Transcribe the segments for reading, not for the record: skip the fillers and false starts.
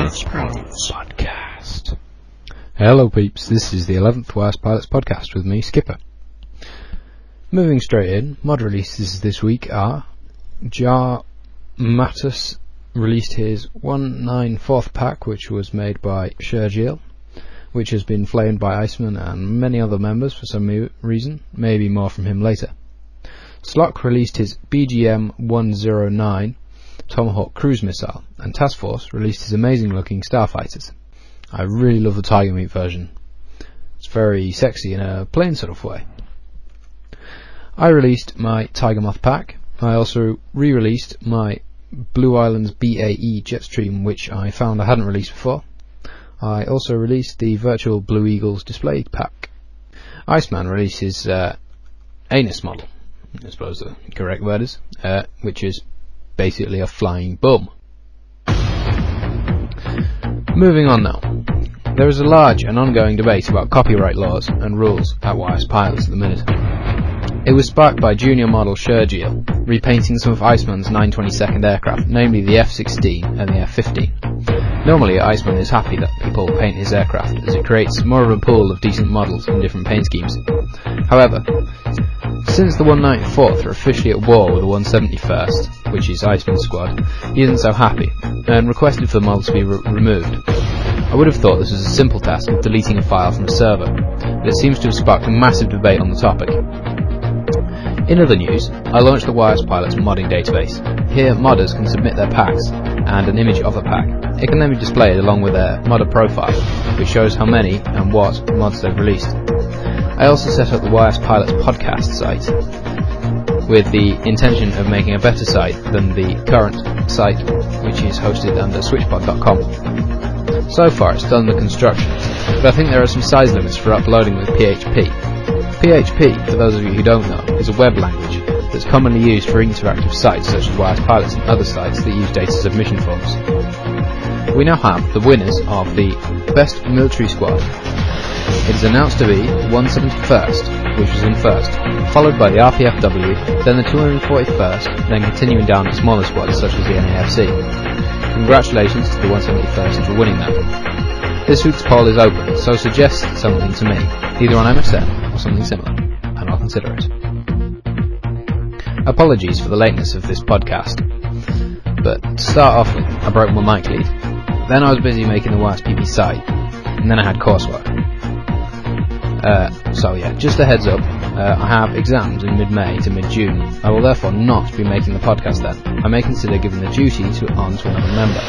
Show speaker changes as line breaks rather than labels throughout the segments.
YSPilots podcast. Hello peeps, this is the 11th YSPilots podcast with me, Skipper. Moving straight in, mod releases this week are Jar Mattis released his 1/9/4 pack, which was made by Shergiel, which has been flamed by Iceman and many other members for some reason, maybe more from him later. Slock released his BGM-109 Tomahawk cruise missile, and Task Force released his amazing looking starfighters. I really love the Tiger Meat version. It's very sexy in a plain sort of way. I released my Tiger Moth pack. I also re-released my Blue Islands BAE Jetstream, which I found I hadn't released before. I also released the Virtual Blue Eagles display pack. Iceman released his anus model, I suppose the correct word is, which is basically a flying bum. Moving on now. There is a large and ongoing debate about copyright laws and rules at YSPilots at the minute. It was sparked by junior model Shergiel repainting some of Iceman's 922nd aircraft, namely the F-16 and the F-15. Normally Iceman is happy that people paint his aircraft, as it creates more of a pool of decent models in different paint schemes. However, since the 194th are officially at war with the 171st, which is Iceman's squad, he isn't so happy, and requested for the models to be removed. I would have thought this was a simple task of deleting a file from a server, but it seems to have sparked a massive debate on the topic. In other news, I launched the YSPilots modding database. Here, modders can submit their packs and an image of a pack. It can then be displayed along with their modder profile, which shows how many and what mods they've released. I also set up the YSPilots podcast site, with the intention of making a better site than the current site, which is hosted under switchpod.com. So far it's done the construction, but I think there are some size limits for uploading with PHP. PHP, for those of you who don't know, is a web language that's commonly used for interactive sites such as YSPilots and other sites that use data submission forms. We now have the winners of the Best Military Squad. It is announced to be the 171st, which was in first, followed by the RPFW, then the 241st, then continuing down to smaller squads such as the NAFC. Congratulations to the 171st for winning that. This week's poll is open, so suggest something to me, either on MSN or something similar, and I'll consider it. Apologies for the lateness of this podcast, but to start off with, I broke my mic lead. Then I was busy making the YSPP site, and then I had coursework. So yeah, just a heads up, I have exams in mid-May to mid-June. I will therefore not be making the podcast then. I may consider giving the duty on to another member.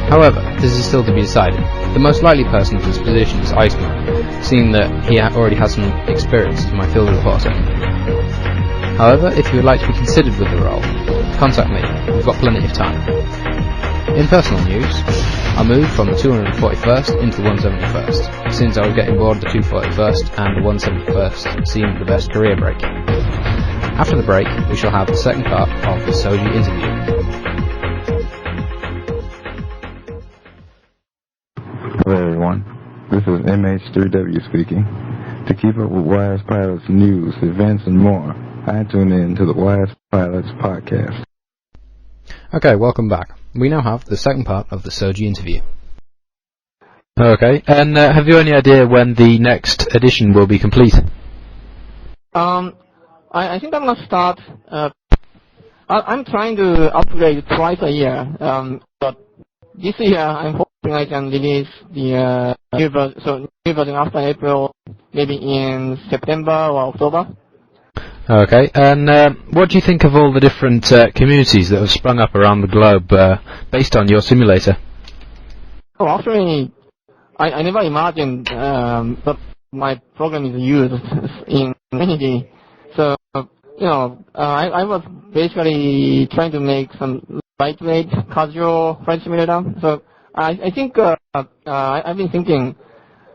However, this is still to be decided. The most likely person for this position is Iceman, seeing that he already has some experience as my field reporter. However, if you would like to be considered with the role, contact me, we've got plenty of time. In personal news, I moved from the 241st into the 171st, since I was getting bored of the 241st and the 171st seemed the best career break. After the break, we shall have the second part of the Soji interview.
Hello everyone, this is MH3W speaking. To keep up with YSPilots news, events, and more, I tune in to the YSPilots podcast.
Okay, welcome back. We now have the second part of the Soji interview. Okay, and have you any idea when the next edition will be complete?
I think I'm gonna start. I'm trying to upgrade twice a year. But this year I'm hoping I can release the new version after April, maybe in September or October.
Okay, and what do you think of all the different communities that have sprung up around the globe based on your simulator?
Oh, actually, I never imagined that my program is used in community. So, I was basically trying to make some lightweight, casual flight simulator. So, I think I've been thinking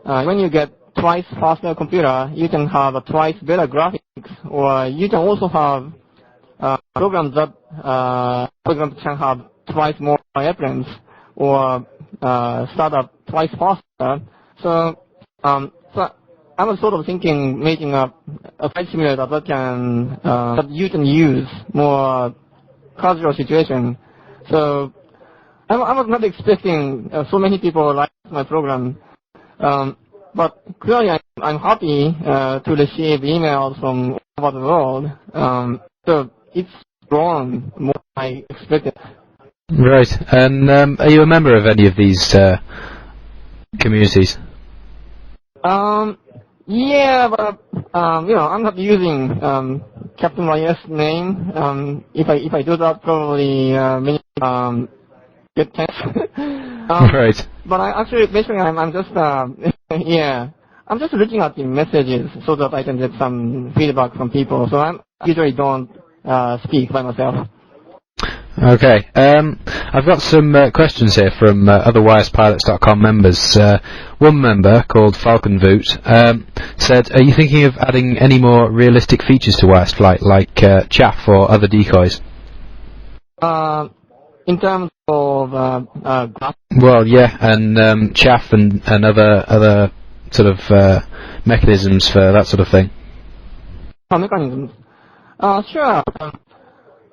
when you get twice faster computer, you can have a twice better graphics, or you can also have programs that, for example, can have twice more airplanes, or start up twice faster. So I was sort of thinking making a flight simulator that can that you can use more casual situation. So I was not expecting so many people like my program, but clearly I'm happy to receive emails from all over the world. So it's grown more than I expected.
Right. And are you a member of any of these communities?
Yeah, but I'm not using Captain YS name. If I do that, probably many get thanks.
Right.
But basically, I'm just yeah, I'm just looking at the messages so that I can get some feedback from people. So I usually don't speak by myself.
Okay. I've got some questions here from other YSPilots.com members. One member, called Falconvoot, said, are you thinking of adding any more realistic features to YSFlight, like chaff or other decoys?
In terms of graph
Well, yeah, and chaff and other sort of mechanisms for that sort of thing.
mechanisms, sure.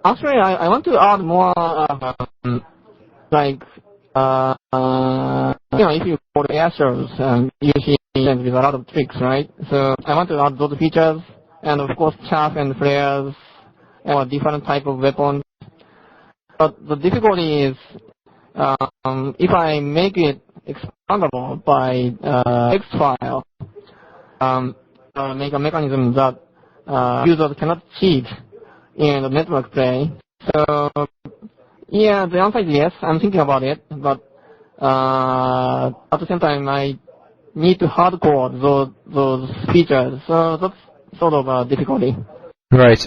Actually, I want to add more, like, if you call the answers, you see them with a lot of tricks, right? So I want to add those features, and of course, chaff and flares, and different type of weapons. But the difficulty is, if I make it expandable by text file, make a mechanism that users cannot cheat in the network play. So, yeah, the answer is yes. I'm thinking about it, but at the same time, I need to hardcode those features. So that's sort of a difficulty.
Right.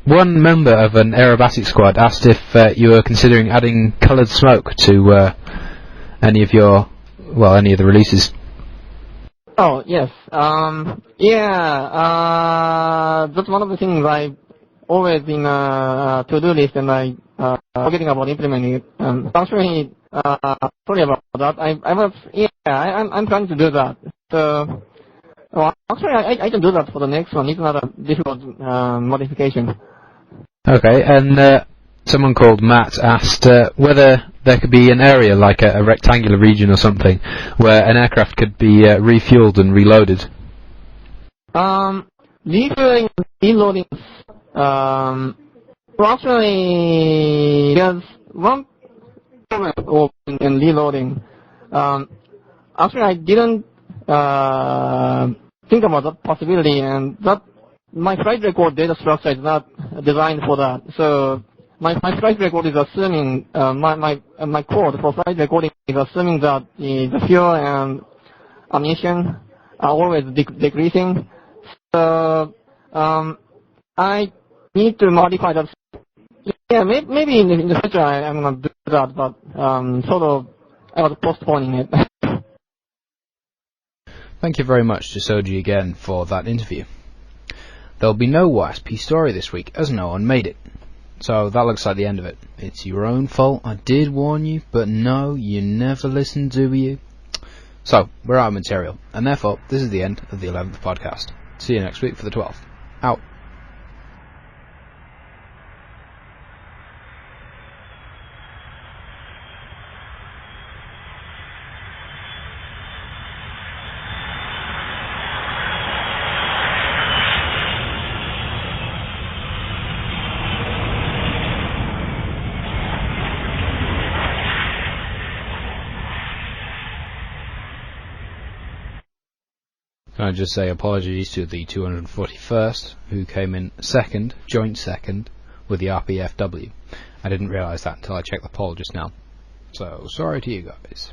One member of an aerobatic squad asked if you were considering adding coloured smoke to any of the releases.
Oh, yes. That's one of the things I always in a to-do list, and I forgetting about implementing it. Actually, sorry about that. I'm trying to do that. So, actually, I can do that for the next one. It's not a difficult modification.
Okay, and someone called Matt asked whether there could be an area, like a rectangular region or something, where an aircraft could be refueled and reloaded.
Refueling and reloading. Actually, there's one problem in reloading. Actually, I didn't think about that possibility, and that my flight record data structure is not designed for that. So my flight record is assuming my code for flight recording is assuming that the fuel and ammunition are always decreasing. So I need to modify that. Yeah, maybe in the future I'm gonna do that, but sort of I was postponing it.
Thank you very much to Soji again for that interview. There'll be no YSP story this week, as no one made it. So that looks like the end of it. It's your own fault, I did warn you, but no, you never listened, do you? So, we're out of material, and therefore, this is the end of the 11th podcast. See you next week for the 12th. Out. Can I just say apologies to the 241st, who came in second, joint second, with the RPFW. I didn't realise that until I checked the poll just now. So, sorry to you guys.